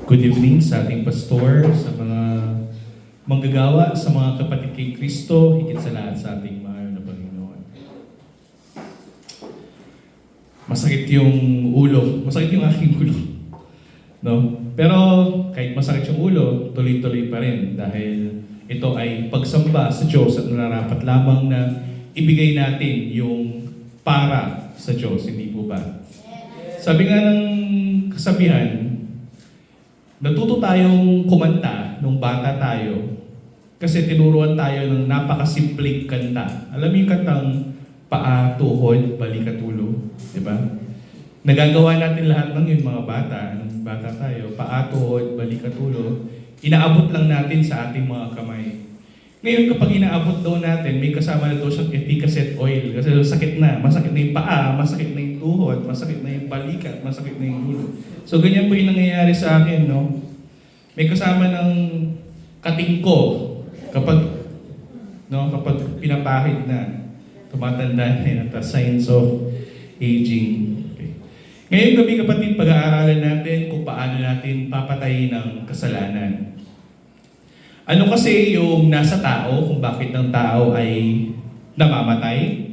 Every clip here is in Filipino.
Good evening sa ating pastor, sa mga manggagawa, sa mga kapatid kay Kristo, higit sa lahat sa ating mahal na Panginoon. Masakit yung ulo, masakit yung aking ulo. No? Pero kahit masakit yung ulo, tuloy-tuloy pa rin dahil ito ay pagsamba sa Diyos at nararapat lamang na ibigay natin yung para sa Diyos, hindi po ba? Sabi nga ng kasabihan, natuto tayong kumanta nung bata tayo kasi tinuruan tayo ng napakasimpleng kanta. Alam mo yung kantang paa, tuhod, balikat, ulo? Diba? Nagagawa natin lahat ng yung mga bata. Nung bata tayo, paa, tuhod, balikat, ulo. Inaabot lang natin sa ating mga kamay. Ngayon kapag inaabot daw natin, may kasama na daw siyang efficacy oil. Kasi sakit na. Masakit na yung paa, masakit na yung tuhod, masakit na yung balikat, masakit na yung ulo. So ganyan po yung nangyayari sa akin, no? May kasama ng katingko kapag pinapahid na, tumatanda na yun, at signs of aging. Okay. Ngayong gabi kapatid, pag-aaralan natin kung paano natin papatayin ang kasalanan. Ano kasi yung nasa tao, kung bakit ang tao ay namamatay?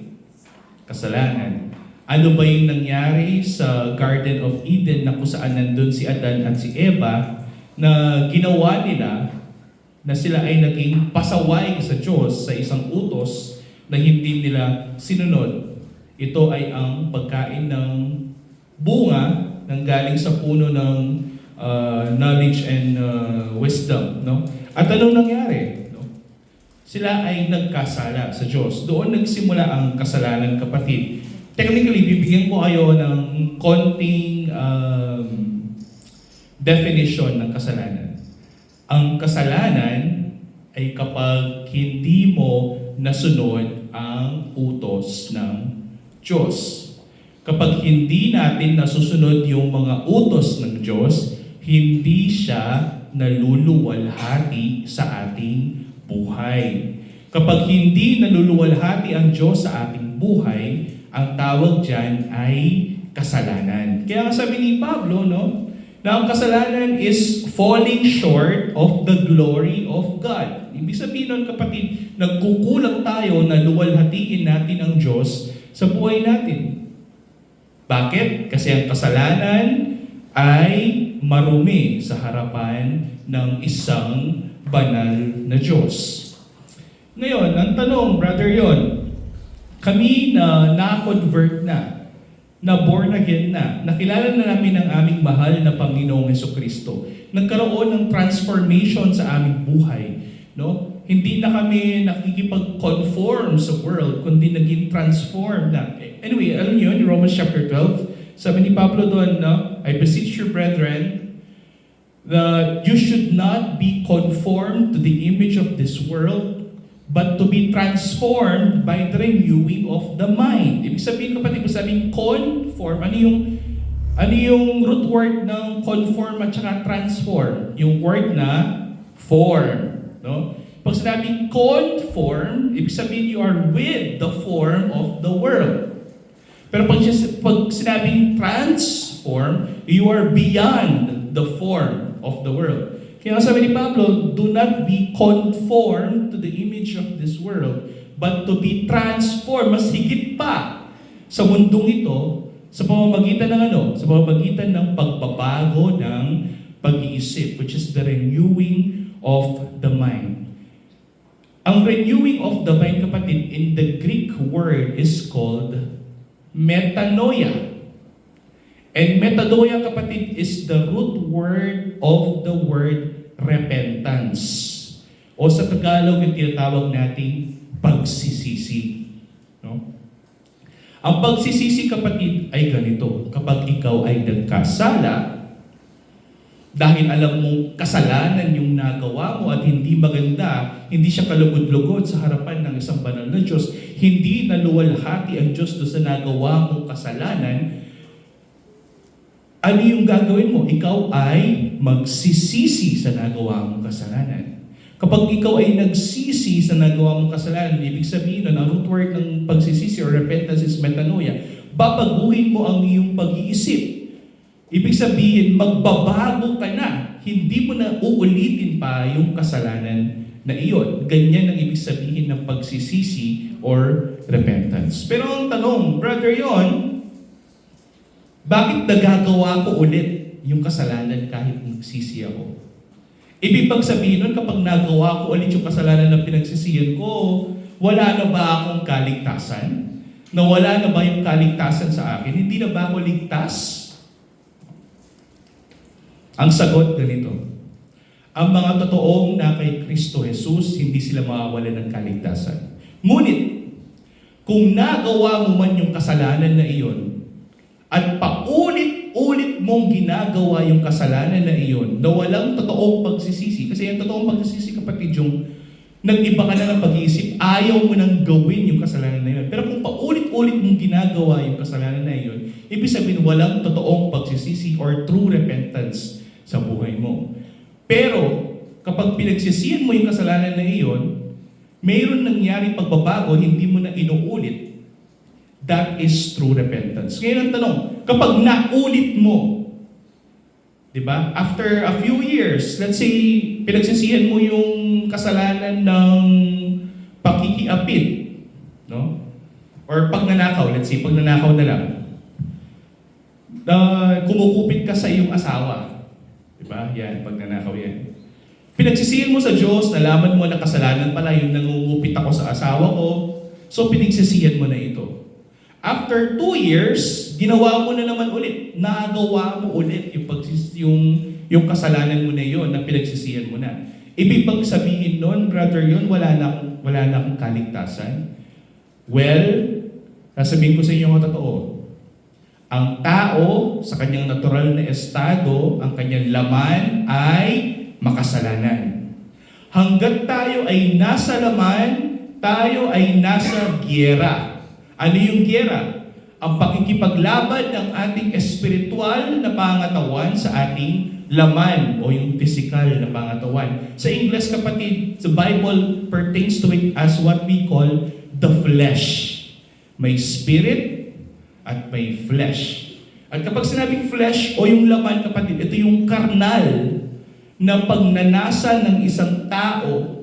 Kasalanan. Ano ba yung nangyari sa Garden of Eden na kung saan nandun si Adan at si Eva na ginawa nila na sila ay naging pasaway sa Diyos sa isang utos na hindi nila sinunod? Ito ay ang pagkain ng bunga ng galing sa puno ng knowledge and wisdom, no? At anong nangyari? No? Sila ay nagkasala sa Diyos. Doon nagsimula ang kasalanan, kapatid. Technically, bibigyan ko kayo ng konting definition ng kasalanan. Ang kasalanan ay kapag hindi mo nasunod ang utos ng Diyos. Kapag hindi natin nasusunod yung mga utos ng Diyos, hindi siya naluluwalhati sa ating buhay. Kapag hindi naluluwalhati ang Diyos sa ating buhay, ang tawag dyan ay kasalanan. Kaya nga sabi ni Pablo, no, na ang kasalanan is falling short of the glory of God. Ibig sabihin nun, kapatid, nagkukulang tayo na luwalhatiin natin ang Diyos sa buhay natin. Bakit? Kasi ang kasalanan ay marumi sa harapan ng isang banal na Diyos. Ngayon, ang tanong, Brother Yon, kami na na-convert na born again na, nakilala na namin ang aming mahal na Panginoong Hesukristo, nagkaroon ng transformation sa aming buhay, no? Hindi na kami nakikipag-conform sa world, kundi naging transform na. Anyway, alam niyo, in Romans chapter 12, sabi ni Pablo doon, no, I beseech you, brethren, that you should not be conformed to the image of this world, but to be transformed by the renewing of the mind. Ibig sabihin, kapatid, sabing conform, ano yung root word ng conform at saka transform? Yung word na form. No? Pag sinabing conform, ibig sabihin you are with the form of the world. Pero pag sinabing transform, you are beyond the form of the world. Kaya sabi ni Pablo, do not be conformed to the image of this world, but to be transformed, mas higit pa sa mundong ito, sa pamamagitan ng ano? Sa pamamagitan ng pagbabago ng pag-iisip, which is the renewing of the mind. Ang renewing of the mind, kapatid, in the Greek word is called metanoia. And metanoia, kapatid, is the root word of the word repentance. O sa Tagalog, yung tinatawag nating pagsisisi. No? Ang pagsisisi, kapatid, ay ganito. Kapag ikaw ay nagkasala, dahil alam mong kasalanan yung nagawa mo at hindi maganda, hindi siya kalugod-lugod sa harapan ng isang banal na Diyos, hindi naluwalhati ang Diyos doon sa nagawa mong kasalanan, ano yung gagawin mo? Ikaw ay magsisisi sa nagawa mong kasalanan. Kapag ikaw ay nagsisi sa nagawa mong kasalanan, ibig sabihin na ang root word ng pagsisisi or repentance is metanoia, babaguhin mo ang iyong pag-iisip. Ibig sabihin, magbabago ka na. hindi mo na uulitin pa yung kasalanan na iyon. Ganyan ang ibig sabihin ng pagsisisi or repentance. Pero ang tanong, brother yon, bakit nagagawa ko ulit yung kasalanan kahit nagsisi ako? Ibig bang sabihin nun, kapag nagawa ko ulit yung kasalanan na pinagsisiyan ko, wala na ba akong kaligtasan? Nawala na ba yung kaligtasan sa akin? Hindi na ba ako ligtas? Ang sagot ganito, ang mga totoong na kay Kristo Jesus, hindi sila mawawalan ng kaligtasan. Ngunit, kung nagawa mo man yung kasalanan na iyon, at paulit-ulit mong ginagawa yung kasalanan na iyon, na walang totoong pagsisisi, kasi yung totoong pagsisisi, kapatid, yung nag-iba ka na ng pag-iisip, ayaw mo nang gawin yung kasalanan na iyon. Pero kung paulit-ulit mong ginagawa yung kasalanan na iyon, ibig sabihin walang totoong pagsisisi or true repentance sa buhay mo. Pero, kapag pinagsisihan mo yung kasalanan na iyon, mayroon nangyari pagbabago, hindi mo na inuulit. That is true repentance. Ngayon ang tanong, kapag naulit mo, di ba? After a few years, let's say, pinagsisihan mo yung kasalanan ng pakikiapid, no? Or pagnanakaw, let's say, pagnanakaw na lang. Kumukupit ka sa iyong asawa. Diba? Yan, pagnanakaw yan. Pinagsisihan mo sa Diyos, nalaman mo na kasalanan pala yung nangungupit ako sa asawa ko, so pinagsisihan mo na ito. After 2 years, ginawa mo na naman ulit. Nagawa mo ulit yung kasalanan mo na yon na pinagsisihan mo na. Ibig bang sabihin nun, brother, yun, wala na akong kaligtasan? Well, sasabihin ko sa inyo ang totoo. Ang tao, sa kanyang natural na estado, ang kanyang laman ay makasalanan. Hanggat tayo ay nasa laman, tayo ay nasa giyera. Ano yung giyera? Ang pakikipaglaban ng ating espiritual na pangatawan sa ating laman o yung physical na pangatawan. Sa English, kapatid, the Bible pertains to it as what we call the flesh. May spirit at may flesh. At kapag sinabing flesh o yung laman, kapatid, ito yung karnal na pagnanasa ng isang tao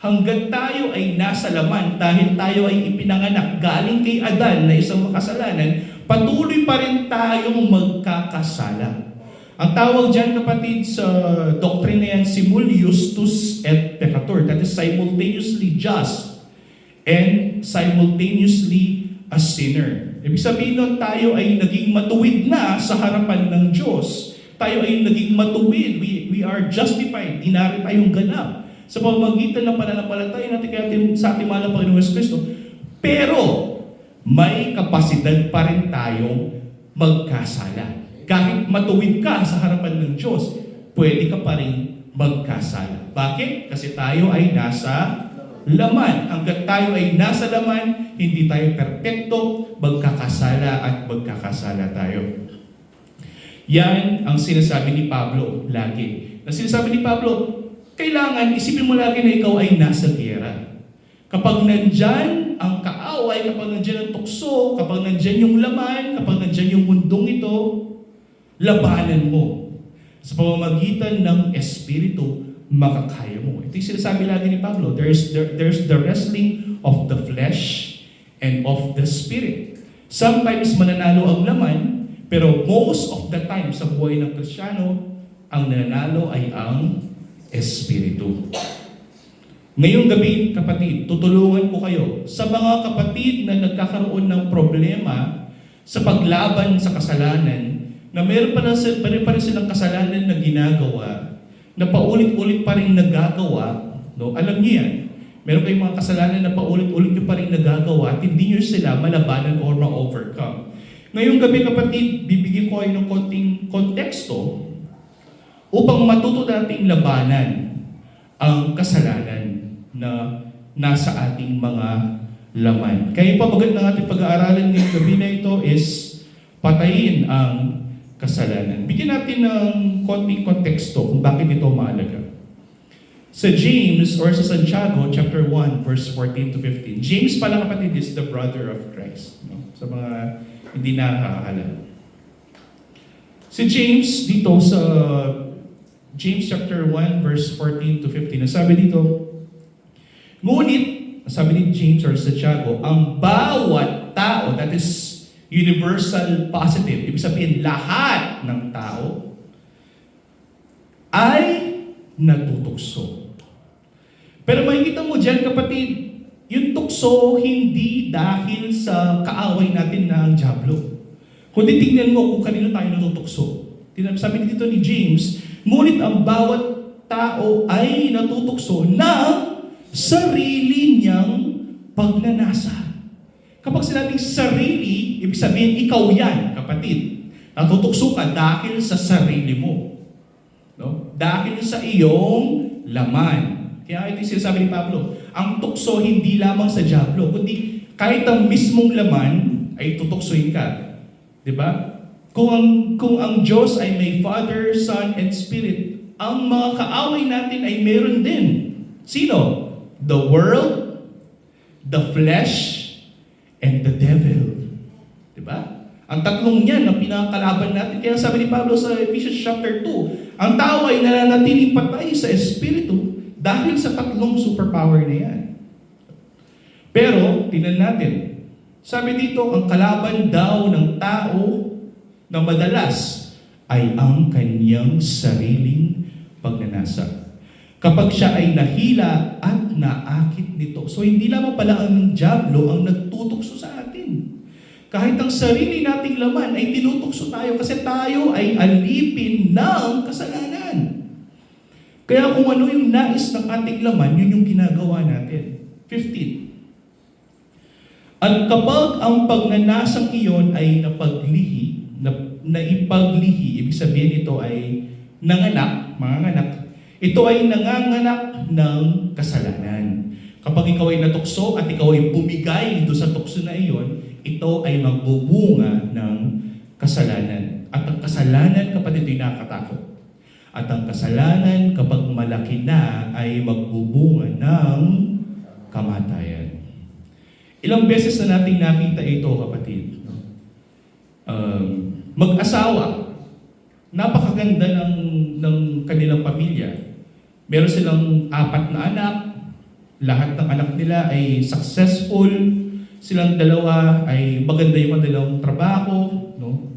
hanggang tayo ay nasa laman dahil tayo ay ipinanganak galing kay Adan na isang makasalanan, patuloy pa rin tayong magkakasala. Ang tawag dyan, kapatid, sa doktrina yan, simul justus et peccator. That is simultaneously just and simultaneously a sinner. Ibig sabihin nun, tayo ay naging matuwid na sa harapan ng Diyos. Tayo ay naging matuwid. We are justified. Dinari tayong ganap sa pamamagitan ng pananampalataya natin sa ating mahal na Panginoong Jesucristo. Pero, may kapasidad pa rin tayong magkasala. Kahit matuwid ka sa harapan ng Diyos, pwede ka pa rin magkasala. Bakit? Kasi tayo ay nasa laman. Hanggat tayo ay nasa laman, hindi tayo perpekto, magkakasala at magkakasala tayo. Yan ang sinasabi ni Pablo lagi. Na sinasabi ni Pablo, kailangan isipin mo lagi na ikaw ay nasa giyera. Kapag nandyan ang kaaway, kapag nandyan ang tukso, kapag nandyan yung laman, kapag nandyan yung mundong ito, labanan mo. Sa pamamagitan ng Espiritu, makakaya mo. Ito yung sinasabi lagi ni Pablo. There's the wrestling of the flesh and of the spirit. Sometimes mananalo ang laman, pero most of the time sa buhay ng Kristiyano, ang nananalo ay ang Espiritu. Ngayong gabi, kapatid, tutulungan ko kayo sa mga kapatid na nagkakaroon ng problema sa paglaban sa kasalanan, na meron pa rin silang kasalanan na ginagawa, na paulit-ulit pa rin nagagawa, no? Alam niyo yan. Meron kayong mga kasalanan na paulit-ulit nyo pa rin nagagawa at hindi nyo sila malabanan or ma-overcome. Ngayong gabi, kapatid, bibigyan ko kayo ng konting konteksto upang matuto nating labanan ang kasalanan na nasa ating mga laman. Kaya pabagat ng ating pag-aaralan ngayong gabi na ito is patayin ang kasalanan. Bigyan natin ng konting konteksto kung bakit ito mahalaga. Sa James or sa Santiago chapter 1 verse 14 to 15. James pala, kapatid, is the brother of Christ. No? Sa mga hindi nakakaalala. Si James dito sa James chapter 1 verse 14 to 15. Sabi dito, ngunit, sabi ni James or Santiago, ang bawat tao, that is universal positive, ibig sabihin lahat ng tao, ay natutukso. Pero makikita mo dyan, kapatid, yung tukso hindi dahil sa kaaway natin na ang dyablo. Kundi tingnan mo kung kanino tayo natutukso. Sabi dito ni James, ngunit ang bawat tao ay natutukso ng sarili niyang pagnanasa. Kapag sinabing sarili, ibig sabihin ikaw yan, kapatid. Natutukso ka dahil sa sarili mo. No? Dahil sa iyong laman. Kaya ito yung sinasabi ni Pablo, ang tukso hindi lamang sa dyablo, kundi kahit ang mismong laman ay tutuksoin ka. Diba? Kung ang Diyos ay may Father, Son, and Spirit, ang mga kaaway natin ay meron din. Sino? The world, the flesh, and the devil. Diba? Ang tatlong yan ang pinakalaban natin. Kaya sabi ni Pablo sa Ephesians chapter 2, ang tao ay nananatiling patay sa Espiritu dahil sa tatlong superpower na yan. Pero, tingnan natin. Sabi dito, ang kalaban daw ng tao na madalas ay ang kanyang sariling pagnanasa. Kapag siya ay nahila at naakit nito. So, hindi lamang pala ang dyablo ang nagtutukso sa atin. Kahit ang sarili nating laman ay tinutukso tayo kasi tayo ay alipin ng kasalanan. Kaya kung ano yung nais ng ating laman, yun yung ginagawa natin. 15. At kapag ang pagnanasang iyon ay naipaglihi, ibig sabihin ito ay manganganak, ito ay nanganganak ng kasalanan. Kapag ikaw ay natukso at ikaw ay bumigay doon sa tukso na iyon, ito ay magbubunga ng kasalanan. At ang kasalanan, kapatid, ito'y nakakatakot. At ang kasalanan, kapag malaki na, ay magbubunga ng kamatayan. Ilang beses na nating nakita ito, kapatid. Mag-asawa, napakaganda ng kanilang pamilya. Meron silang 4 na anak, lahat ng anak nila ay successful, silang dalawa ay maganda yung kanilang trabaho, no?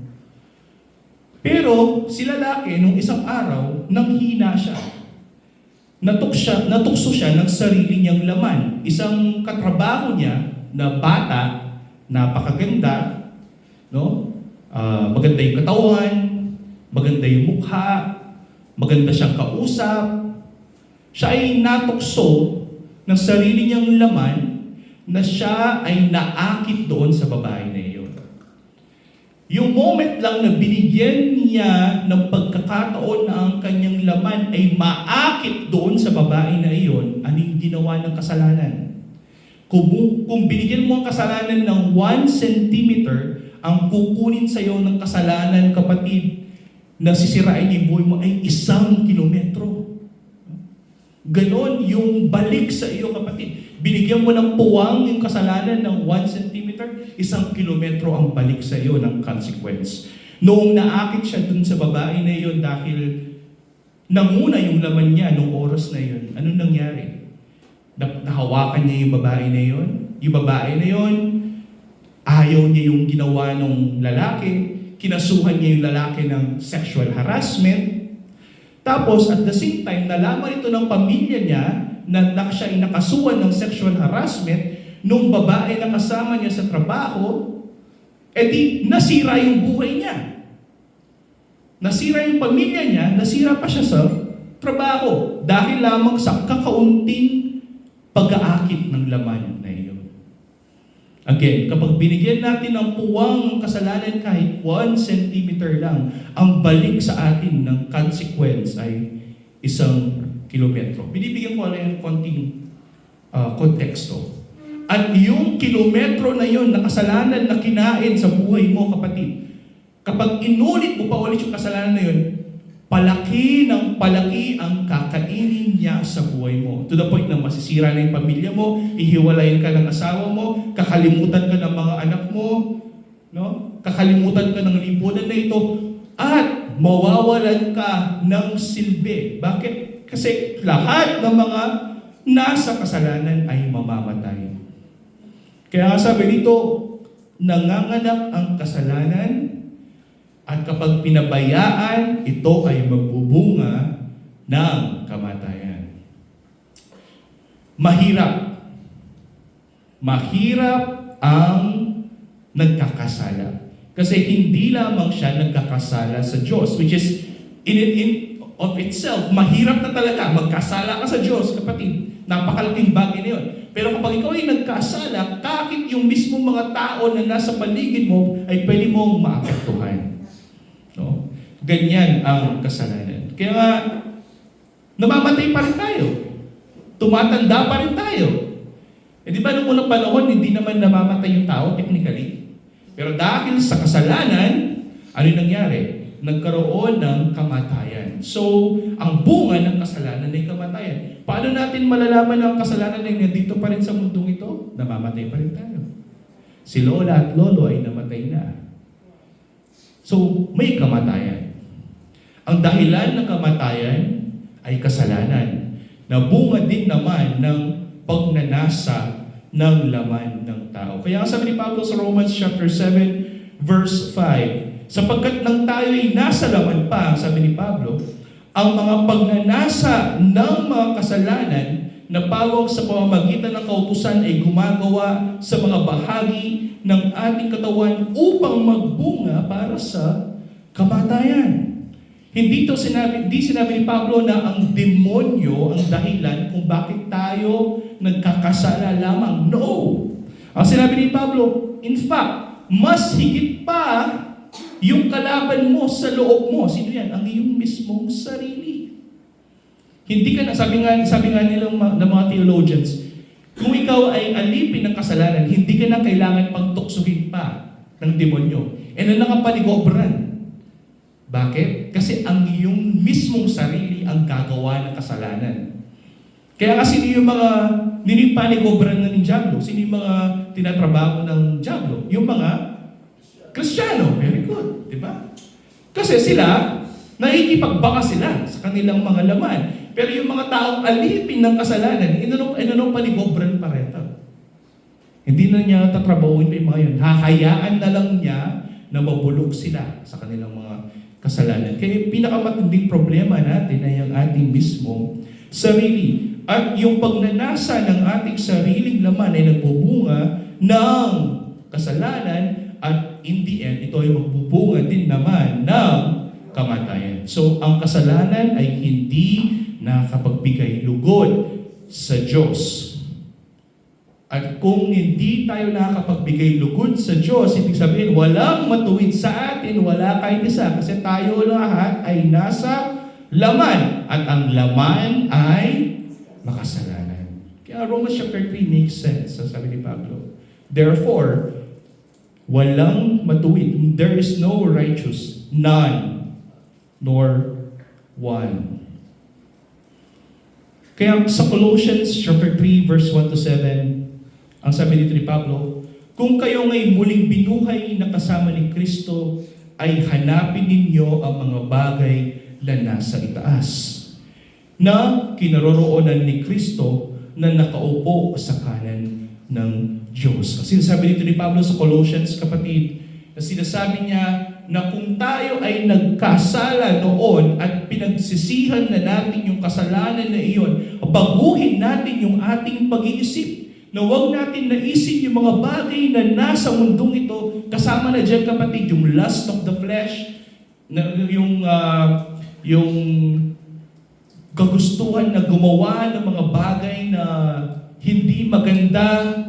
Pero si lalaki, nung isang araw, nanghina siya. Natukso siya ng sarili niyang laman. Isang katrabaho niya na bata, napakaganda, no? Maganda yung katawan, maganda yung mukha, maganda siyang kausap. Siya ay natukso ng sarili niyang laman na siya ay naakit doon sa babae na iyon. Yung moment lang na binigyan niya ng pagkakataon na ang kanyang laman ay maakit doon sa babae na iyon, anong ginawa ng kasalanan? Kung binigyan mo ang kasalanan ng 1 centimeter, ang kukunin sa iyo ng kasalanan, kapatid, na sisirain yung buhay mo ay 1 kilometro. Ganon yung balik sa iyo, kapatid. Binigyan mo ng puwang yung kasalanan ng 1 centimeter, 1 kilometro ang balik sa iyo ng consequence. Noong naakit siya dun sa babae na iyon dahil namuna yung laman niya nung oras na iyon, anong nangyari? Nahawakan niya yung babae na iyon. Yung babae na iyon, ayaw niya yung ginawa ng lalaki, kinasuhan niya yung lalaki ng sexual harassment. Tapos, at the same time, nalaman ito ng pamilya niya na siya ay nakasuhan ng sexual harassment nung babae na kasama niya sa trabaho, edi nasira yung buhay niya. Nasira yung pamilya niya, nasira pa siya sa trabaho dahil lamang sa kakaunting pag-aakit ng laman na iyon. Again, kapag binigyan natin ng puwang ng kasalanan kahit 1 centimeter lang, ang balik sa atin ng consequence ay 1 kilometro. Binibigyan ko lang yung konting konteksto. At yung kilometro na yun na kasalanan na kinain sa buhay mo, kapatid, kapag inulit mo pa ulit yung kasalanan na yun, palaki ng palaki ang kakainin niya sa buhay mo. To the point na masisira na yung pamilya mo, ihiwalayin ka ng asawa mo, kakalimutan ka ng mga anak mo, no? Kakalimutan ka ng lipunan na ito, at mawawalan ka ng silbi. Bakit? Kasi lahat ng mga nasa kasalanan ay mamamatay. Kaya nga sabi dito, nanganganak ang kasalanan at kapag pinabayaan, ito ay magbubunga ng kamatayan. Mahirap. Mahirap ang nagkakasala. Kasi hindi lamang siya nagkakasala sa Diyos, which is in of itself, mahirap na talaga. Magkasala ka sa Diyos, kapatid. Napakalaking bagay na yun. Pero kapag ikaw ay nagkasala, kahit yung mismong mga tao na nasa paligid mo ay pwede mong maapektuhan. No? Ganyan ang kasalanan. Kaya nga, namamatay pa rin tayo. Tumatanda pa rin tayo. Eh di ba nung unang panahon, hindi naman namamatay yung tao technically? Pero dahil sa kasalanan, ano yung nangyari? Nagkaroon ng kamatayan. So, ang bunga ng kasalanan ay kamatayan. Paano natin malalaman na ang kasalanan ay nandito pa rin sa mundong ito? Namamatay pa rin tayo. Si lola at lolo ay namatay na. So, may kamatayan. Ang dahilan ng kamatayan ay kasalanan. Na bunga din naman ng pagnanasa ng laman ng tao. Kaya sabi ni Pablo sa Romans chapter 7, verse 5, sapagkat nang tayo ay nasa laman pa, sabi ni Pablo, ang mga pagnanasa ng mga kasalanan na pawag sa pamamagitan ng kautusan ay gumagawa sa mga bahagi ng ating katawan upang magbunga para sa kamatayan. Hindi sinabi ni Pablo na ang demonyo ang dahilan kung bakit tayo nagkakasala lamang. No! Ang sinabi ni Pablo, in fact, mas higit pa yung kalaban mo sa loob mo. Sino yan? Ang iyong mismong sarili. Hindi ka na, sabi nga nilang ng mga theologians, kung ikaw ay alipin ng kasalanan, hindi ka na kailangan pagtuksuhin pa ng demonyo. E na nakapaligobran. Bakit? Kasi ang iyong mismong sarili ang gagawa ng kasalanan. Kaya kasi yung mga ninipanigobran na ng Diablo, sino yung mga tinatrabaho ng Diablo? Yung mga Kristiyano. Very good. Diba? Kasi sila, nakikipagbaka sila sa kanilang mga laman. Pero yung mga taong alipin ng kasalanan, inanong panigobran pa rin. Hindi na niya tatrabahuin pa yung mga yun. Hahayaan na lang niya na mabulok sila sa kanilang mga kasalanan. Kaya pinakamatinding problema natin ay ang ating mismong sarili. At yung pagnanasa ng ating sariling laman ay nagbubunga ng kasalanan at in the end, ito ay magbubunga din naman ng kamatayan. So, ang kasalanan ay hindi nakapagbigay lugod sa Diyos. At kung hindi tayo nakakapagbigay lugod sa Diyos, ibig sabihin, walang matuwid sa atin, wala kahit isa. Kasi tayo lahat ay nasa laman. At ang laman ay makasalanan. Kaya Romans chapter 3 makes sense, sabi ni Pablo. Therefore, walang matuwid. There is no righteous, none, nor one. Kaya sa Colossians chapter 3, verse 1 to 7, ang sabi dito ni Pablo, kung kayo ngay muling binuhay na kasama ni Kristo, ay hanapin ninyo ang mga bagay na nasa itaas, na kinaroroonan ni Kristo na nakaupo sa kanan ng Diyos. Kasi sinasabi dito ni Pablo sa Colossians, kapatid, na sinasabi niya na kung tayo ay nagkasala noon at pinagsisihan na natin yung kasalanan na iyon, baguhin natin yung ating pag-iisip. Na huwag natin naisin yung mga bagay na nasa mundong ito, kasama na dyan kapatid, yung lust of the flesh, yung kagustuhan na gumawa ng mga bagay na hindi maganda,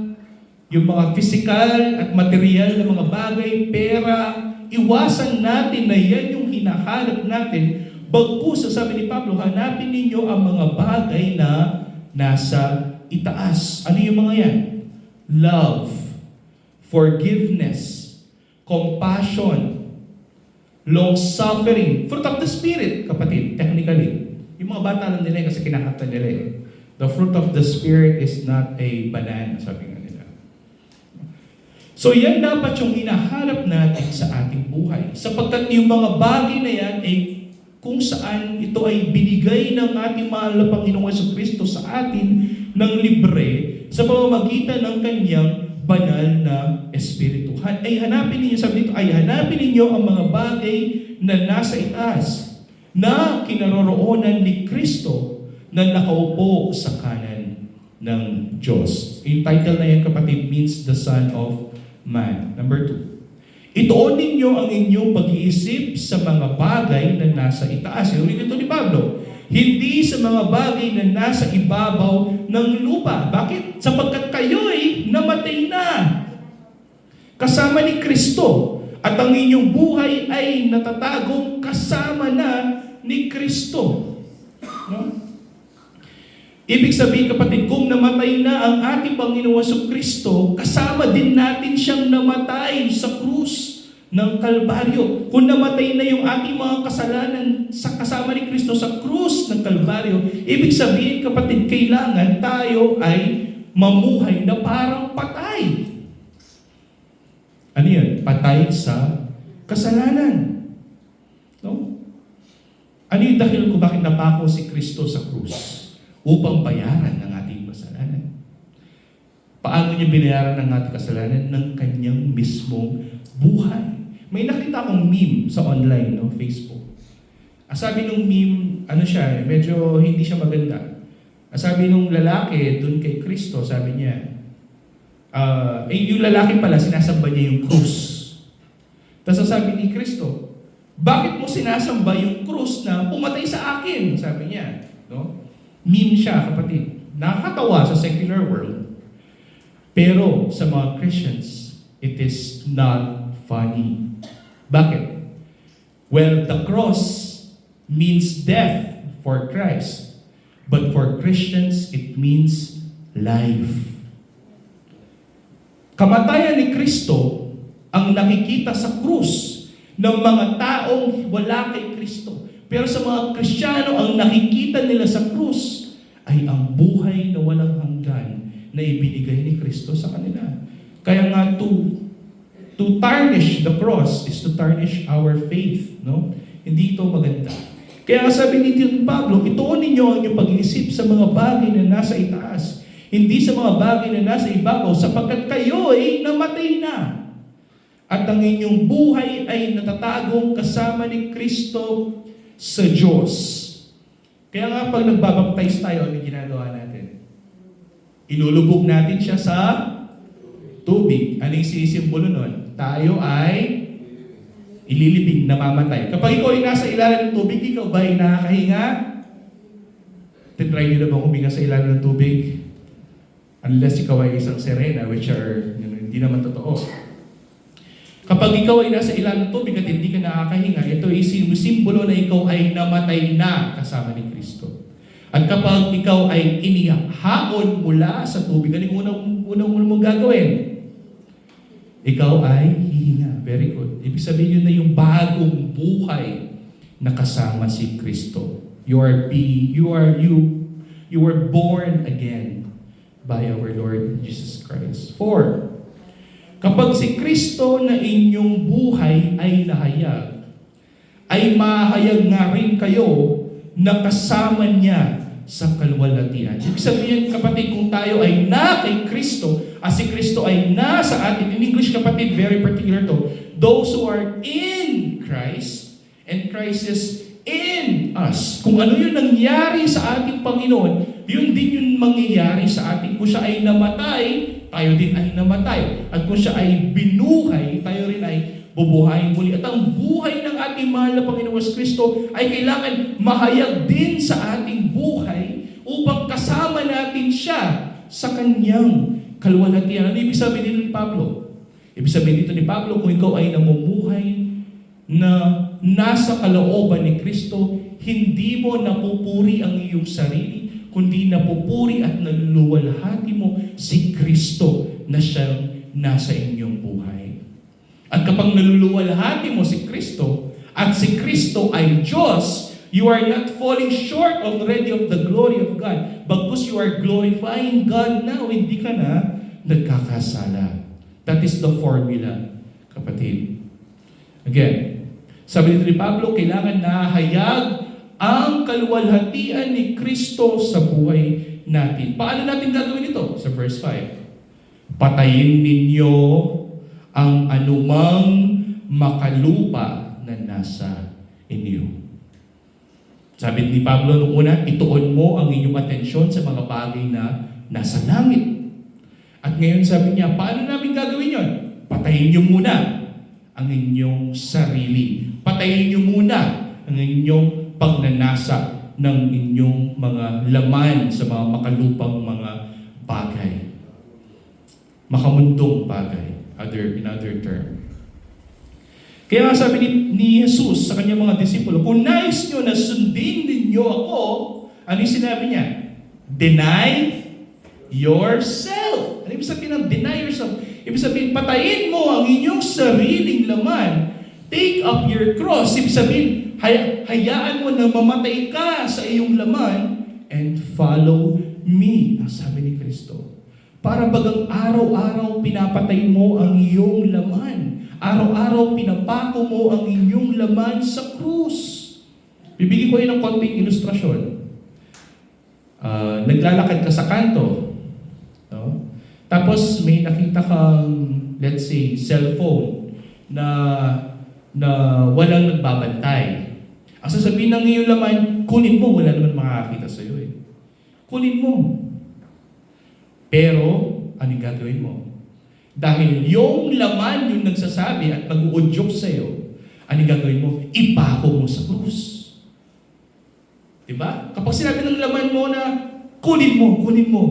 yung mga physical at material na mga bagay, pera, iwasan natin na yan yung hinahanap natin. Bagkus, sabi ni Pablo, hanapin ninyo ang mga bagay na nasa itaas. Ano yung mga yan? Love, forgiveness, compassion, long-suffering, fruit of the Spirit, kapatid, technically. Yung mga bata lang nila kasi kinakanta nila eh. The fruit of the Spirit is not a banana, sabi nga nila. So yan dapat yung hinahanap natin sa ating buhay. Sapagkat yung mga bagay na yan ay kung saan ito ay binigay ng ating mahal na Panginoong Jesucristo sa atin ng libre sa pamamagitan ng kanyang banal na Espiritu. Ay hanapin ninyo, sabi dito, ay hanapin ninyo ang mga bagay na nasa itaas, na kinaroroonan ni Kristo na nakaupo sa kanan ng Diyos. Yung title na yan, kapatid, means the Son of Man. Number 2. Ituon ninyo ang inyong pag-iisip sa mga bagay na nasa itaas. Ulit ito ni Pablo. Hindi sa mga bagay na nasa ibabaw ng lupa. Bakit? Sapagkat kayo'y namatay na kasama ni Kristo. At ang inyong buhay ay natatagong kasama na ni Kristo. No? Ibig sabihin, kapatid, kung namatay na ang ating Panginoon Jesucristo, kasama din natin siyang namatay sa krus ng Kalbaryo. Kung namatay na yung ating mga kasalanan sa kasama ni Kristo sa krus ng Kalbaryo, ibig sabihin, kapatid, kailangan tayo ay mamuhay na parang patay. Ano yun? Patay sa kasalanan. No? Ano yung dahil kung bakit napako si Kristo sa krus? Upang bayaran ng ating kasalanan. Paano niya binayaran ng ating kasalanan? Ng kanyang mismong buhay. May nakita akong meme sa online, no, Facebook. Sabi nung meme, ano siya, medyo hindi siya maganda. Sabi nung lalaki, dun kay Kristo, sabi niya, yung lalaki pala, sinasamba niya yung krus. Tapos sabi ni Kristo, bakit mo sinasamba yung krus na pumatay sa akin? Sabi niya, no? Meme siya, kapatid. Nakakatawa sa secular world. Pero sa mga Christians, it is not funny. Bakit? Well, the cross means death for Christ. But for Christians, it means life. Kamatayan ni Kristo ang nakikita sa krus ng mga taong wala kay Kristo. Pero sa mga Kristiyano, ang nakikita nila sa krus ay ang buhay na walang hanggan na ibinigay ni Kristo sa kanila. Kaya nga, to tarnish the cross is to tarnish our faith. No? Hindi ito maganda. Kaya sabi ni Pablo, ituon ninyo ang inyong pag-iisip sa mga bagay na nasa itaas, hindi sa mga bagay na nasa ibabaw, sapagkat kayo ay namatay na. At ang inyong buhay ay natatagong kasama ni Kristo sa Diyos. Kaya nga pag nagbabaptize tayo, ano ginagawa natin? Ilulubog natin siya sa tubig. Ano yung sisimbolo nun? Tayo ay ililibing, namamatay. Kapag ikaw ay nasa ilalim ng tubig, ikaw ba ay nakakahinga? Try nyo na bang huminga sa ilalim ng tubig? Unless ikaw ay isang sirena, which are, hindi naman totoo. Kapag ikaw ay nasa ilalim ng tubig at hindi ka nakakahinga, ito ay simbolo na ikaw ay namatay na kasama ni Kristo. At kapag ikaw ay inihaon mula sa tubig, ano yung unang mong gagawin? Ikaw ay hihinga. Very good. Ibig sabihin yun na yung bagong buhay na kasama si Kristo. You were born again by our Lord Jesus Christ. 4. Kapag si Kristo na inyong buhay ay nahayag, ay mahayag nga rin kayo na kasama niya sa kalwalhatian. Ibig sabihin, kapatid, kung tayo ay na kay Kristo, at si Kristo ay nasa atin, in English, kapatid, very particular to, those who are in Christ, and Christ is in us. Kung ano yung nangyari sa ating Panginoon, yun din yung mangyayari sa ating. Kung siya ay namatay, tayo din ay namatay. At kung siya ay binuhay, tayo rin ay bubuhayin muli. At ang buhay ng ating mahal na Panginoon Kristo ay kailangan mahayag din sa ating buhay upang kasama natin siya sa kanyang kalwalhatian. Ano ibig sabihin dito ni Pablo? Ibig sabihin dito ni Pablo, kung ikaw ay namumuhay na nasa kalooban ni Kristo, hindi mo napupuri ang iyong sarili, kundi napupuri at naluluwalhati mo si Kristo na siyang nasa inyong buhay. At kapag naluluwalhati mo si Kristo, at si Kristo ay Diyos, you are not falling short already of the glory of God, because you are glorifying God now, hindi ka na nagkakasala. That is the formula, kapatid. Again, sabi dito ni Pablo, kailangan nahayag ang kaluwalhatian ni Kristo sa buhay natin. Paano natin gagawin ito? Sa verse 5. Patayin ninyo ang anumang makalupa na nasa inyo. Sabi ni Pablo nung una, ituon mo ang inyong atensyon sa mga bagay na nasa langit. At ngayon sabi niya, paano namin gagawin yon? Patayin niyo muna ang inyong sarili. Patayin niyo muna ang inyong pagnanasa ng inyong mga laman sa mga makalupang mga bagay. Makamundong bagay, in other term. Kaya nga sabi ni Jesus sa kanyang mga disipulo, kung nais nyo na sundin ninyo ako, ano yung sinabi niya? Deny yourself. Ano ibig sabihin ng deny yourself? Ibig sabihin, patayin mo ang inyong sariling laman. Take up your cross. Ibig sabihin, hayaan mo na mamatay ka sa iyong laman and follow me. Ang sabi ni Kristo. Para bagang araw-araw pinapatay mo ang iyong laman. Araw-araw pinapako mo ang inyong laman sa krus. Bibigyan ko yun ng konting ilustrasyon. Naglalakad ka sa kanto. No? Tapos may nakita kang, let's say, cellphone na walang nagbabantay. Ang sasabihin ng iyong laman, kunin mo, wala naman makakakita sa iyo. Kunin mo. Pero, anong gagawin mo? Dahil yung laman yung nagsasabi at nag-uudyok sa iyo, anong gagawin mo? Ipako mo sa krus. Diba? Kapag sinabi ng laman mo na kunin mo,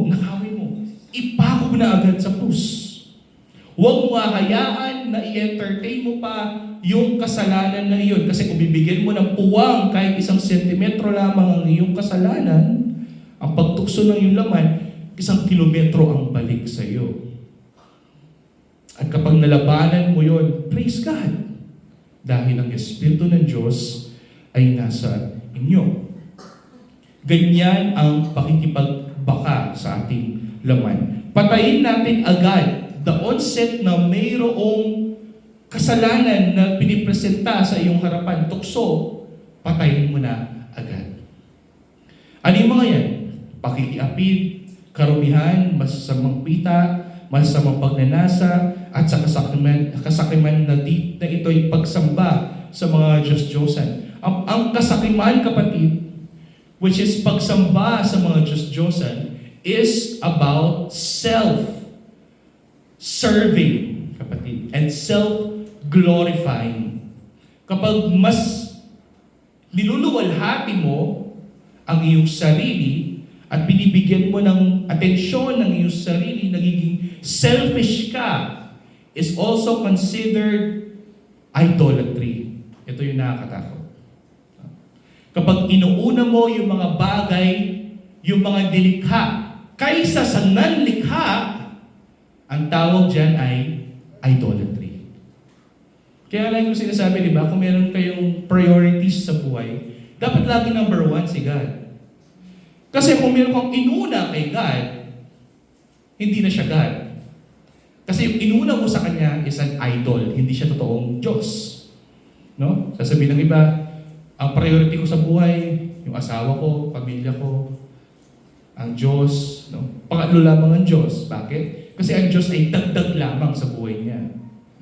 nakawin mo, ipako mo na agad sa krus. Huwag mo hayaan na i-entertain mo pa yung kasalanan na iyon. Kasi kung bibigyan mo ng puwang kahit 1 sentimetro lamang ang iyong kasalanan, ang pagtukso ng iyong laman, 1 kilometro ang balik sa iyo. At kapag nalabanan mo yon, praise God. Dahil ang Espiritu ng Diyos ay nasa inyo. Ganyan ang pakikipagbaka sa ating laman. Patayin natin agad the onset na mayroong kasalanan na pinipresenta sa iyong harapan. Tukso, patayin mo na agad. Ano yung mga yan? Pakikiapid, karumihan, masasamang pita, masasamang pagnanasa, at sa kasakiman na ito'y pagsamba sa mga Diyos-Diyosan. Ang kasakiman, kapatid, which is pagsamba sa mga Diyos-Diyosan, is about self-serving, kapatid, and self-glorifying. Kapag mas niluluwalhati mo ang iyong sarili at binibigyan mo ng atensyon ng iyong sarili, nagiging selfish ka, is also considered idolatry. Ito yung nakakatakot. Kapag inuuna mo yung mga bagay, yung mga nilikha, kaysa sa nanlikha, ang tawag dyan ay idolatry. Kaya lang yung sinasabi, di ba, kung meron kayong priorities sa buhay, dapat lagi number 1 si God. Kasi kung meron kang inuna kay God, hindi na siya God. Kasi yung inuna mo sa Kanya is an idol, hindi siya totoong Diyos. No? Sasabihin ng iba, ang priority ko sa buhay, yung asawa ko, pamilya ko, ang Diyos, no? Pangatlo lamang ang Diyos. Bakit? Kasi ang Diyos ay dagdag lamang sa buhay niya.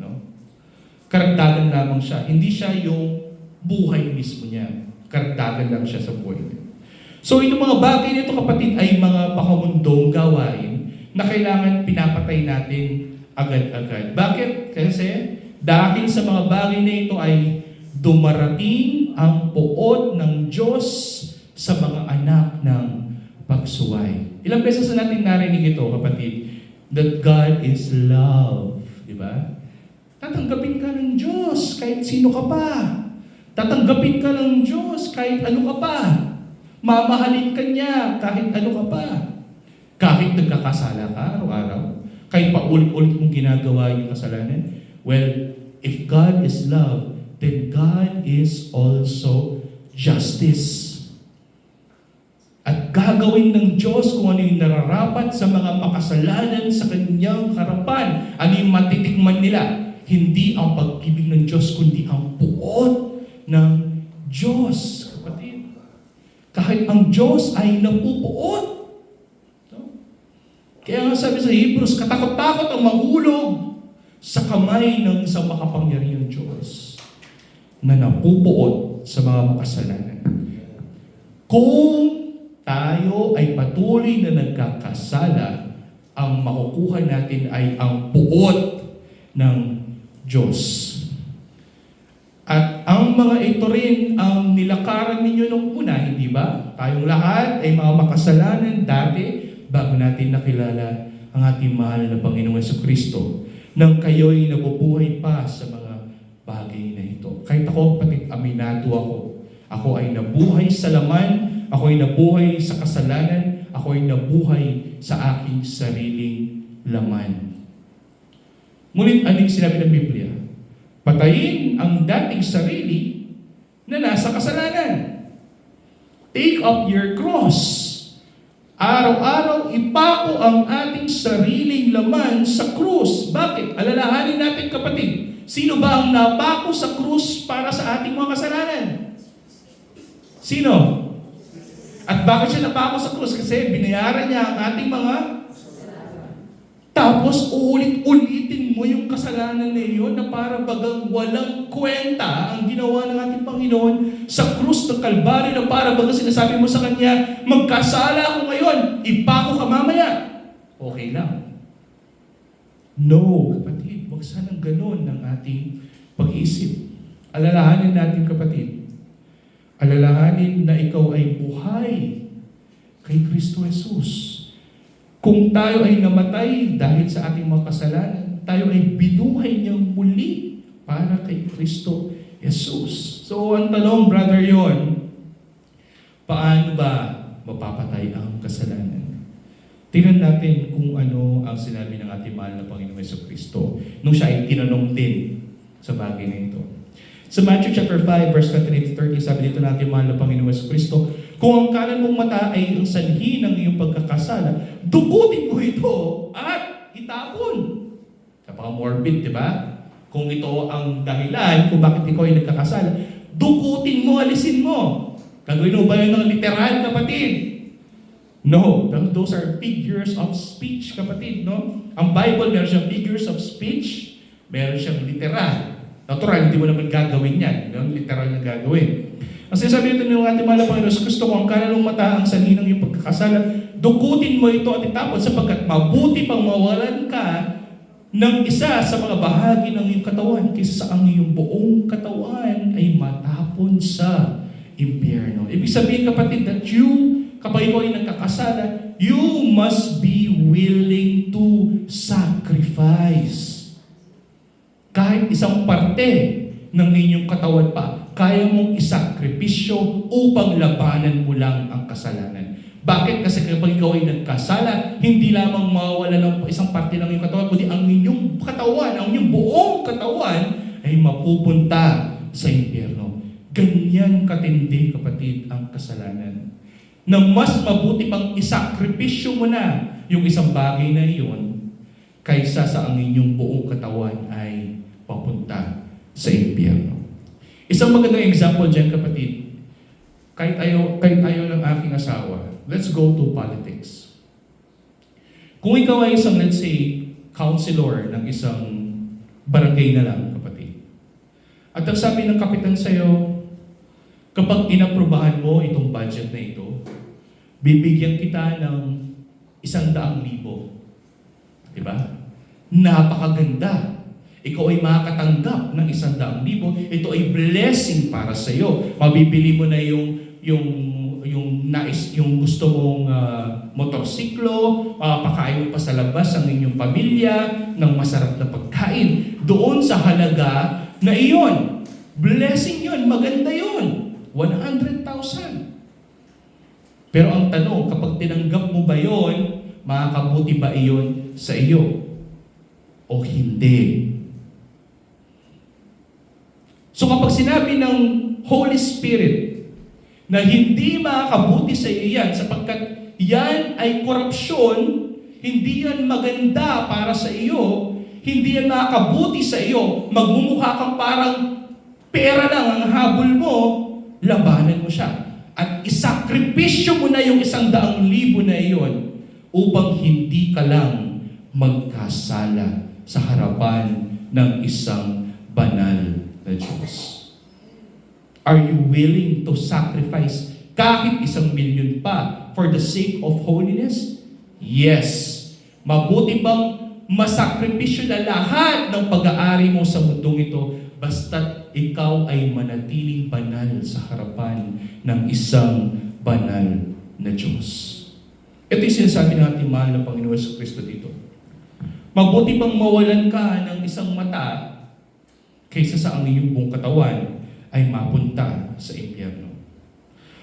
No? Karagdagan lamang siya. Hindi siya yung buhay mismo niya. Karagdagan lang siya sa buhay niya. So itong mga bagay nito, kapatid, ay mga pakamundong gawain na kailangan pinapatay natin agad-agad. Bakit? Kasi dahil sa mga bagay na ito ay dumarating ang puot ng Diyos sa mga anak ng pagsuway. Ilang beses na natin narinig ito, kapatid, that God is love. Diba? Tatanggapin ka ng Diyos kahit sino ka pa. Tatanggapin ka ng Diyos kahit ano ka pa. Mamahalin ka niya kahit ano ka pa. Kahit nagkakasala ka araw-araw, kahit paulit-ulit mong ginagawa yung kasalanan. Well, if God is love, then God is also justice. At gagawin gagawin ng Diyos kung ano yung nararapat sa mga makasalanan sa kanyang harapan. Ano yung matitikman nila? Hindi ang pag-ibig ng Diyos, kundi ang puot ng Diyos. Kapatid, kahit ang Diyos ay napupuot. No? Kaya nga sabi sa Hebrews, katakot-takot ang mahulog sa kamay ng isang makapangyarihang Diyos na napupuot sa mga makasalanan. Kung tayo ay patuloy na nagkakasala, ang makukuha natin ay ang puot ng Diyos. At ang mga ito rin ang nilakaran ninyo nung una, hindi ba? Tayong lahat ay mga makasalanan dati bago natin nakilala ang ating mahal na Panginoong Jesucristo nang kayo'y nabubuhay pa sa mga bagay na ito. Kahit ako, kapatid, aminado ako. Ako ay nabuhay sa laman, ako ay nabuhay sa kasalanan, ako ay nabuhay sa aking sariling laman. Ngunit anong sinabi ng Biblia? Patayin ang dating sarili na nasa kasalanan. Take up your cross. Araw-araw ipako ang ating sariling laman sa krus. Bakit? Alalahanin natin, kapatid. Sino ba ang napako sa krus para sa ating mga kasalanan? Sino? At bakit siya napako sa krus? Kasi binayaran niya ang ating mga... Tapos uulit-ulitin mo yung kasalanan na iyon na para bagang walang kwenta ang ginawa ng ating Panginoon sa krus ng Kalbaryo, na para bagang sinasabi mo sa Kanya, magkasala ako ngayon, ipako ka mamaya. Okay lang. No, kapatid, wag sanang ganun ng ating pag-iisip. Alalahanin natin, kapatid. Alalahanin na ikaw ay buhay kay Kristo Jesus. Kung tayo ay namatay dahil sa ating mga kasalanan, tayo ay binuhay niyang muli para kay Kristo Jesus. So, ang tanong, brother, yon, paano ba mapapatay ang kasalanan? Tingnan natin kung ano ang sinabi ng ating mahal na Panginoong Jesucristo nung siya ay tinanong din sa bagay na ito. Sa Matthew chapter 5, verse 28-30, sabi dito natin, mahal na Panginoong Jesucristo, kung ang kanan mong mata ay ang sanhi ng iyong pagkakasala, dukutin mo ito at itapon. Napaka-morbid, di ba? Kung ito ang dahilan kung bakit ikaw ay nagkakasala, dukutin mo, alisin mo. Gagawin mo ba yun ng literal, kapatid? No, those are figures of speech, kapatid. No? Ang Bible, meron siyang figures of speech, meron siyang literal. Natural, hindi mo naman gagawin yan. Yung literal na gagawin. Ang sinasabi nito ng ating mahal na Panginoon, gusto ko ang kanan ng mata ang sanhi ng iyong pagkakasala, dukutin mo ito at itapon, sapagkat mabuti pang mawalan ka ng isa sa mga bahagi ng iyong katawan kaysa sa ang iyong buong katawan ay matapon sa impyerno. Ibig sabihin, kapatid, that you, kapag ikaw ay nagkakasala, you must be willing to sacrifice. Kahit isang parte ng inyong katawan pa, kaya mong isakripisyo upang labanan mo lang ang kasalanan. Bakit? Kasi kapag ikaw ay nagkasala, hindi lamang mawawala ng isang parte ng iyong katawan, kundi ang inyong katawan, ang inyong buong katawan ay mapupunta sa impyerno. Ganyan katindi, kapatid, ang kasalanan. Na mas mabuti pang isakripisyo mo na yung isang bagay na iyon kaysa sa ang inyong buong katawan ay papunta sa impyerno. Isang magandang example dyan, kapatid. Kahit ayaw ng aking asawa, let's go to politics. Kung ikaw ay isang, let's say, counselor ng isang barangay na lang, kapatid. At ang sabi ng kapitan sa'yo, kapag inaprubahan mo itong budget na ito, bibigyan kita ng 100,000. Diba? Napakaganda. Ikaw ay makakatanggap ng 100,000. Ito ay blessing para sa iyo. Mabibili mo na yung gusto mong motorsiklo, pakain mo pa sa labas ang inyong pamilya ng masarap na pagkain. Doon sa halaga na iyon. Blessing yun, maganda yun. 100,000. Pero ang tanong, kapag tinanggap mo ba yun, makakabuti ba iyon sa iyo? O hindi? So kapag sinabi ng Holy Spirit na hindi makakabuti sa iyo yan sapagkat yan ay korupsyon, hindi yan maganda para sa iyo, hindi yan nakakabuti sa iyo, magmumukha kang parang pera lang ang habol mo, labanan mo siya. At isakripisyo mo na yung 100,000 na iyon upang hindi ka lang magkasala sa harapan ng isang banal na Diyos. Are you willing to sacrifice kahit 1,000,000 pa for the sake of holiness? Yes. Mabuti bang masakripisyo na lahat ng pag-aari mo sa mundong ito basta't ikaw ay manatiling banal sa harapan ng isang banal na Diyos? Ito yung sinasabi ng ating mahal na Panginoon sa Kristo dito. Mabuti pang mawalan ka ng isang mata kaysa sa ang iyong buong katawan ay mapunta sa impyerno.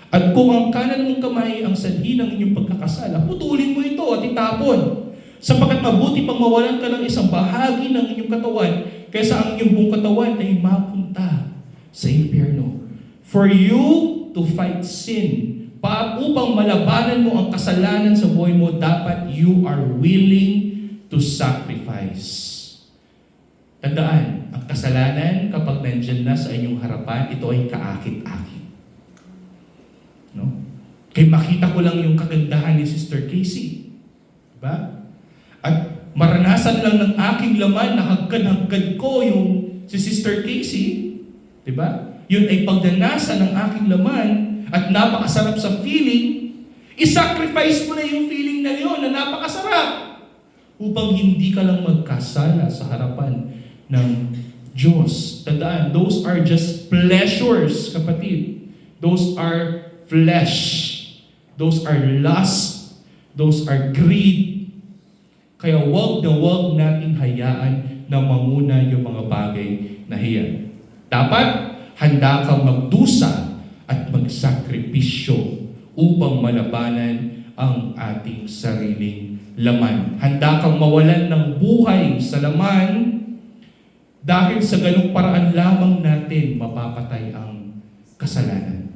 At kung ang kanan mong kamay ang sanhi ng inyong pagkakasala, putulin mo ito at itapon. Sapagkat mabuti pang mawalan ka ng isang bahagi ng inyong katawan kaysa ang inyong buong katawan ay mapunta sa impyerno. For you to fight sin, upang malabanan mo ang kasalanan sa buhay mo, dapat you are willing to sacrifice. Tandaan, ang kasalanan kapag nandyan na sa inyong harapan, ito ay kaakit-akit. No? Kaya makita ko lang yung kagandahan ni Sister Casey. Diba? At maranasan lang ng aking laman na hagkan-hagkan ko yung si Sister Casey. Diba? Yun ay pagdanasan ng aking laman at napakasarap sa feeling. I-sacrifice mo na yung feeling na yun na napakasarap upang hindi ka lang magkasala sa harapan ng Diyos. Tandaan, those are just pleasures, kapatid. Those are flesh. Those are lust. Those are greed. Kaya wag nating hayaan na mamuna yung mga bagay na hiyan. Dapat handa kang magdusa at magsakripisyo upang malabanan ang ating sariling laman. Handa kang mawalan ng buhay sa laman dahil sa ganung paraan lamang natin mapapatay ang kasalanan.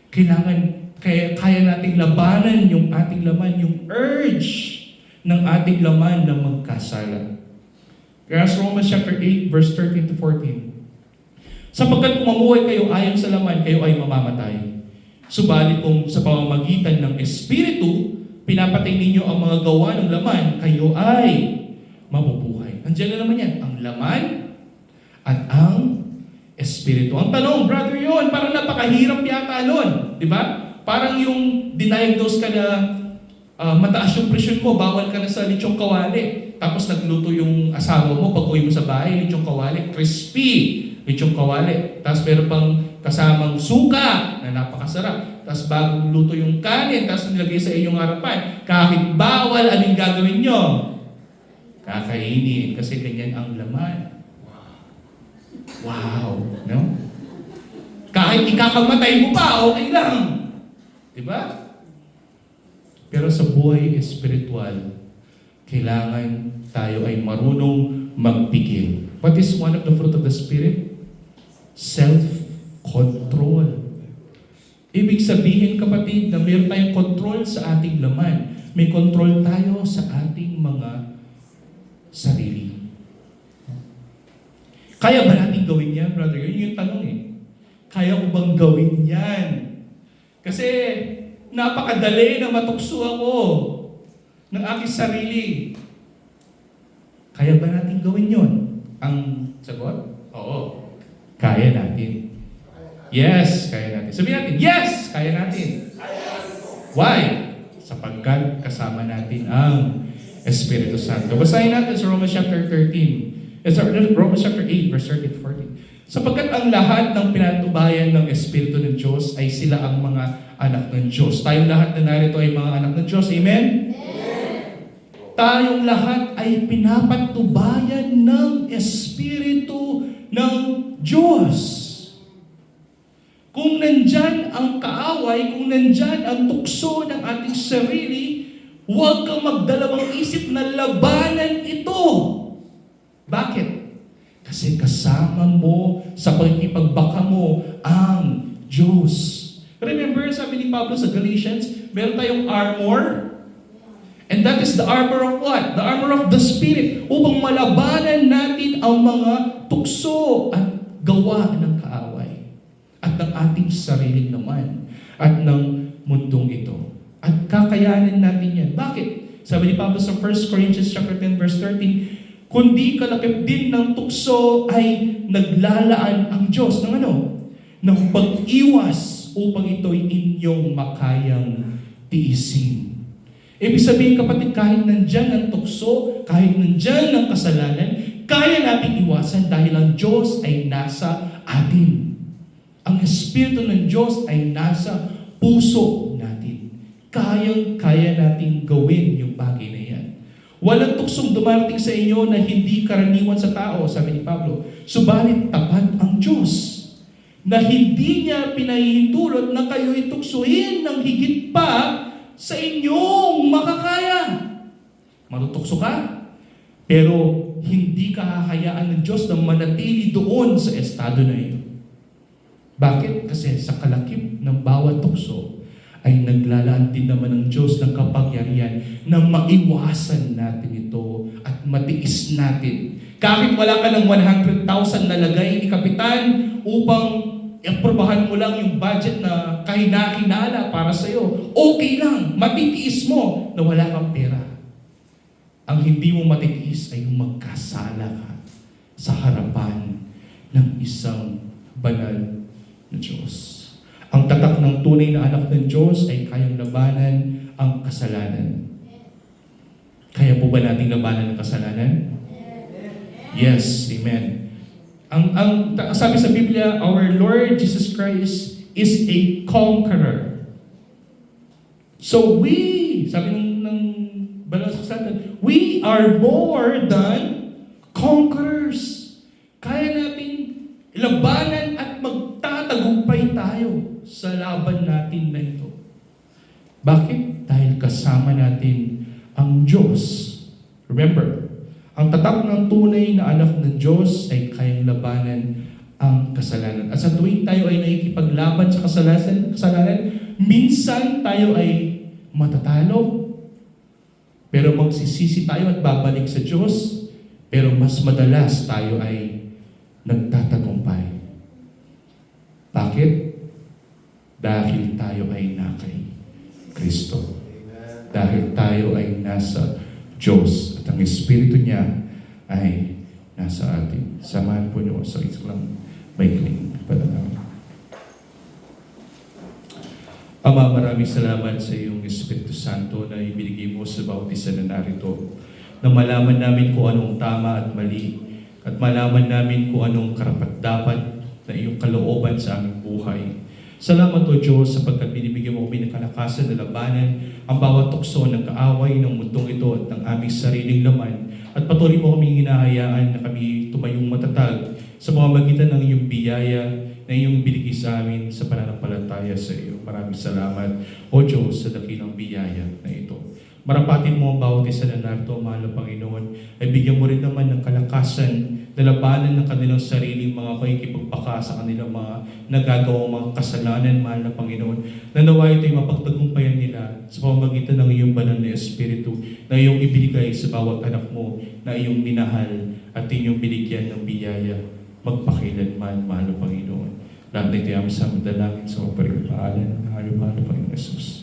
Kaya nating labanan yung ating laman, yung urge ng ating laman na magkasala. Kaya sa Romans chapter 8, verse 13 to 14. Sapagkat kung mamuhay kayo ayon sa laman, kayo ay mamamatay. Subalit kung sa pamamagitan ng Espiritu, pinapatay ninyo ang mga gawa ng laman, kayo ay mabubuhay. Andiyan na naman yan, ang laman at ang Espiritu. Ang tanong, brother yun, parang napakahirap yata nun. Di ba? Parang yung diniagnose ka na mataas yung presyon mo, bawal ka na sa lechong kawali. Tapos nagluto yung asawa mo, pag uwi mo sa bahay, lechong kawali, crispy lechong kawali. Tapos meron pang kasamang suka na napakasarap. Tapos bagong luto yung kanin, tapos nilagay sa inyong harapan. Kahit bawal, anong gagawin nyo? Kakainin, kasi ganyan ang laman. Wow! No? Kahit ikakamatay mo pa, okay lang. Diba? Pero sa buhay espiritual, kailangan tayo ay marunong magpigil. What is one of the fruit of the Spirit? Self-control. Ibig sabihin, kapatid, na mayroon tayong control sa ating laman. May control tayo sa ating mga sarili. Kaya ba natin gawin yan, brother? Yun yung tanong eh. Kaya ko bang gawin yan? Kasi napakadali na matukso ako ng aking sarili. Kaya ba natin gawin yon? Ang sagot? Oo. Kaya natin. Yes, kaya natin. Sabihin natin, yes, kaya natin. Why? Sapagkat kasama natin ang Espiritu Santo. Basahin natin sa Romans chapter 13. Romans chapter 8, verse 13 to 14. Sapagkat ang lahat ng pinatubayan ng Espiritu ng Diyos ay sila ang mga anak ng Diyos. Tayong lahat na narito ay mga anak ng Diyos. Amen? Amen. Tayong lahat ay pinapatubayan ng Espiritu ng Diyos. Kung nandyan ang kaaway, kung nandyan ang tukso ng ating sarili, huwag kang magdalawang isip na labanan ito. Bakit? Kasi kasama mo sa pagkipagbaka mo ang Diyos. Remember, sabi ni Pablo sa Galatians, meron tayong armor. And that is the armor of what? The armor of the Spirit. Upang malabanan natin ang mga tukso at gawa ng kaaway. At ng ating sarili naman. At ng mundong ito. At kakayanin natin yan. Bakit? Sabi ni Pablo sa 1 Corinthians chapter 10 verse 13, kundi kalakip din ng tukso ay naglalaan ang Diyos ng ano? Ng pag-iwas upang ito'y inyong makayang tiisin. Ibig sabihin kapatid, kahit nandyan ang tukso, kahit nandyan ang kasalanan, kaya natin iwasan dahil ang Diyos ay nasa atin. Ang Espiritu ng Diyos ay nasa puso natin. Kaya natin gawin yung bagay na yan. Walang tuksong dumarating sa inyo na hindi karaniwan sa tao, sabi ni Pablo. Subalit tapat ang Diyos na hindi niya pinahihintulot na kayo'y tuksuhin ng higit pa sa inyong makakaya. Matutukso ka, pero hindi ka hahayaan ng Diyos na manatili doon sa estado na ito. Bakit? Kasi sa kalakip ng bawat tukso ay naglalaan din naman ng Diyos ng kapangyarihan na maiwasan natin ito at matiis natin. Kahit wala ka ng 100,000 na lagay ni Kapitan upang aprobahan mo lang yung budget na kahina-hinala para sa'yo, okay lang, matitiis mo na wala kang pera. Ang hindi mo matitiis ay yung magkasala ka sa harapan ng isang banal na Diyos. Ang tatak ng tunay na anak ng Diyos ay kayang labanan ang kasalanan. Kaya po ba nating labanan ang kasalanan? Yes, amen. Ang sabi sa Biblia, our Lord Jesus Christ is a conqueror. So sabi ng banal sa kasulatan, we are more than conquerors. Kaya natin labanan at magtatagumpay tayo sa laban natin na ito. Bakit? Dahil kasama natin ang Diyos. Remember, ang tatak ng tunay na anak ng Diyos ay kayang labanan ang kasalanan. At sa tuwing tayo ay nakikipaglaban sa kasalanan, minsan tayo ay matatalo. Pero magsisisi tayo at babalik sa Diyos. Pero mas madalas tayo ay nagtatagumpay. Bakit? Dahil tayo ay na kay Kristo. Dahil tayo ay nasa Diyos at ang Espiritu niya ay nasa atin. Samahan po niyo sa isang maikling panalangin. Ama, maraming salamat sa iyong Espiritu Santo na ibinigay mo sa bawat isa na narito, na malaman namin kung anong tama at mali, at malaman namin kung anong karapat-dapat na iyong kalooban sa aming buhay. Salamat o Diyos sapagkat binibigyan mo kami ng kalakasan na labanan ang bawat tukso ng kaaway ng mundong ito at ng aming sariling laman. At patuloy mo kami hinahayaan na kami tumayong matatag sa pamamagitan ng iyong biyaya na iyong binigay sa amin sa pananampalataya sa iyo. Maraming salamat o Diyos sa dakilang biyaya na ito. Marapatin mo ang bawat isa na narito, mahal na Panginoon, ay bigyan mo rin naman ng kalakasan na labanan ng kanilang sariling mga pakikipagpaka sa kanilang mga nagagawang mga kasalanan, mahal na Panginoon. Na nawa ito'y mapagtagumpayan nila sa pamamagitan ng iyong banal na Espiritu na iyong ibinigay sa bawat anak mo na iyong minahal at inyong binigyan ng biyaya magpakilanman, mahal na Panginoon. Lahat na ito ay aming sa madalangin sa mapagpaalan ng mahal na Panginoon Jesus.